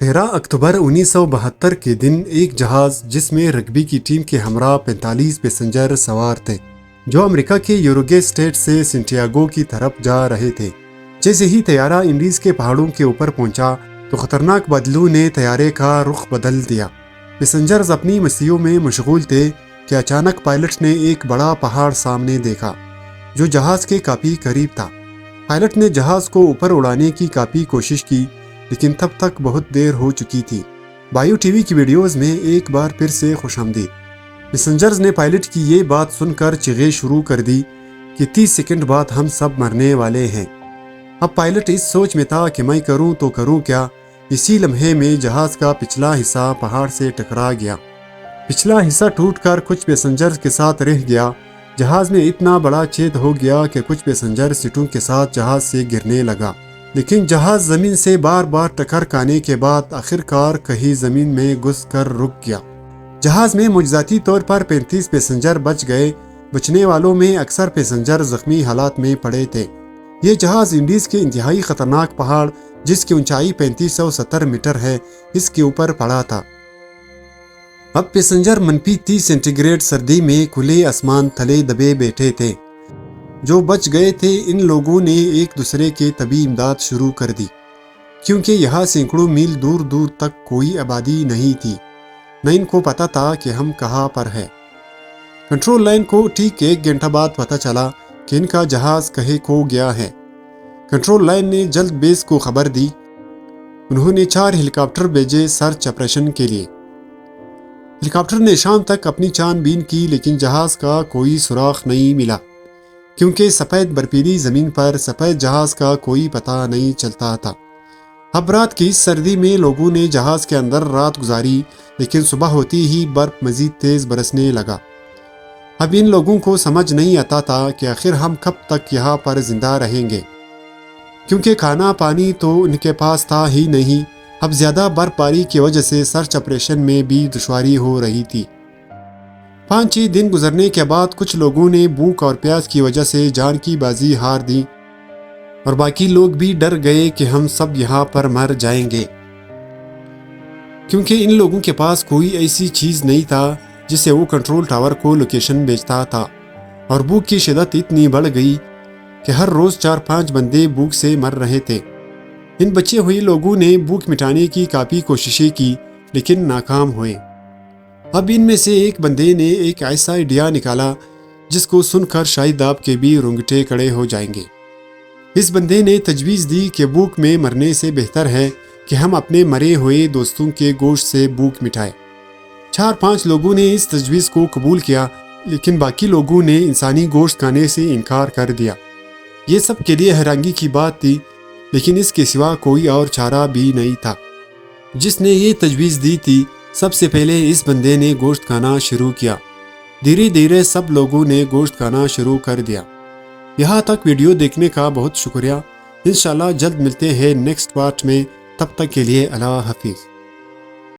13 اکتوبر 1972 کے دن ایک جہاز جس میں رگبی کی ٹیم کے ہمراہ 45 پیسنجر سوار تھے جو امریکہ کے یوروگے اسٹیٹ سے سینٹیاگو کی طرف جا رہے تھے۔ جیسے ہی طیارہ انڈیز کے پہاڑوں کے اوپر پہنچا تو خطرناک بادلوں نے طیارے کا رخ بدل دیا۔ پیسنجرز اپنی مسیوں میں مشغول تھے کہ اچانک پائلٹ نے ایک بڑا پہاڑ سامنے دیکھا جو جہاز کے کافی قریب تھا۔ پائلٹ نے جہاز کو اوپر اڑانے کی کافی کوشش کی لیکن تب تک بہت دیر ہو چکی تھی۔ بایو ٹی وی کی ویڈیوز میں ایک بار پھر سے خوش آمدید۔ پیسنجرز نے پائلٹ کی یہ بات سن کر چیخیں شروع کر دی کہ 30 سیکنڈ بعد ہم سب مرنے والے ہیں۔ اب پائلٹ اس سوچ میں تھا کہ میں کروں تو کروں کیا۔ اسی لمحے میں جہاز کا پچھلا حصہ پہاڑ سے ٹکرا گیا۔ پچھلا حصہ ٹوٹ کر کچھ پیسنجرز کے ساتھ رہ گیا۔ جہاز میں اتنا بڑا چھید ہو گیا کہ کچھ پیسنجر سیٹوں کے ساتھ جہاز سے گرنے لگا، لیکن جہاز زمین سے بار بار ٹکر کھانے کے بعد آخرکار کہیں زمین میں گھس کر رک گیا۔ جہاز میں معجزاتی طور پر 35 پیسنجر بچ گئے۔ بچنے والوں میں اکثر پیسنجر زخمی حالات میں پڑے تھے۔ یہ جہاز انڈیز کے انتہائی خطرناک پہاڑ جس کی اونچائی 3570 میٹر ہے اس کے اوپر پڑا تھا۔ اب پیسنجر -30 سینٹی گریڈ سردی میں کھلے آسمان تلے دبے بیٹھے تھے۔ جو بچ گئے تھے ان لوگوں نے ایک دوسرے کے طبی امداد شروع کر دی کیونکہ یہاں سینکڑوں میل دور دور تک کوئی آبادی نہیں تھی، نہ ان کو پتا تھا کہ ہم کہاں پر ہیں۔ کنٹرول لائن کو ٹھیک 1 گھنٹہ بعد پتا چلا کہ ان کا جہاز کہیں کھو گیا ہے۔ کنٹرول لائن نے جلد بیس کو خبر دی۔ انہوں نے 4 ہیلی کاپٹر بھیجے سرچ آپریشن کے لیے۔ ہیلی کاپٹر نے شام تک اپنی چھان بین کی لیکن جہاز کا کوئی سراغ نہیں ملا کیونکہ سفید برفیلی زمین پر سفید جہاز کا کوئی پتہ نہیں چلتا تھا۔ اب رات کی اس سردی میں لوگوں نے جہاز کے اندر رات گزاری لیکن صبح ہوتی ہی برف مزید تیز برسنے لگا۔ اب ان لوگوں کو سمجھ نہیں آتا تھا کہ آخر ہم کب تک یہاں پر زندہ رہیں گے کیونکہ کھانا پانی تو ان کے پاس تھا ہی نہیں۔ اب زیادہ برف باری کی وجہ سے سرچ آپریشن میں بھی دشواری ہو رہی تھی۔ 5 دن گزرنے کے بعد کچھ لوگوں نے بھوک اور پیاس کی وجہ سے جان کی بازی ہار دی اور باقی لوگ بھی ڈر گئے کہ ہم سب یہاں پر مر جائیں گے کیونکہ ان لوگوں کے پاس کوئی ایسی چیز نہیں تھا جس سے وہ کنٹرول ٹاور کو لوکیشن بھیجتا تھا، اور بھوک کی شدت اتنی بڑھ گئی کہ ہر روز 4-5 بندے بھوک سے مر رہے تھے۔ ان بچے ہوئے لوگوں نے بھوک مٹانے کی کافی کوششیں کی لیکن ناکام ہوئے۔ اب ان میں سے ایک بندے نے ایک ایسا آئیڈیا نکالا جس کو سن کر شاید آپ کے بھی رونگٹے کھڑے ہو جائیں گے۔ اس بندے نے تجویز دی کہ بھوک میں مرنے سے بہتر ہے کہ ہم اپنے مرے ہوئے دوستوں کے گوشت سے بھوک مٹائیں۔ 4-5 لوگوں نے اس تجویز کو قبول کیا لیکن باقی لوگوں نے انسانی گوشت کھانے سے انکار کر دیا۔ یہ سب کے لیے حیرانگی کی بات تھی لیکن اس کے سوا کوئی اور چارہ بھی نہیں تھا۔ جس نے یہ تجویز دی تھی سب سے پہلے اس بندے نے گوشت کھانا شروع کیا۔ دھیرے دھیرے سب لوگوں نے گوشت کھانا شروع کر دیا۔ یہاں تک ویڈیو دیکھنے کا بہت شکریہ۔ انشاءاللہ جلد ملتے ہیں نیکسٹ پارٹ میں، تب تک کے لیے اللہ حافظ۔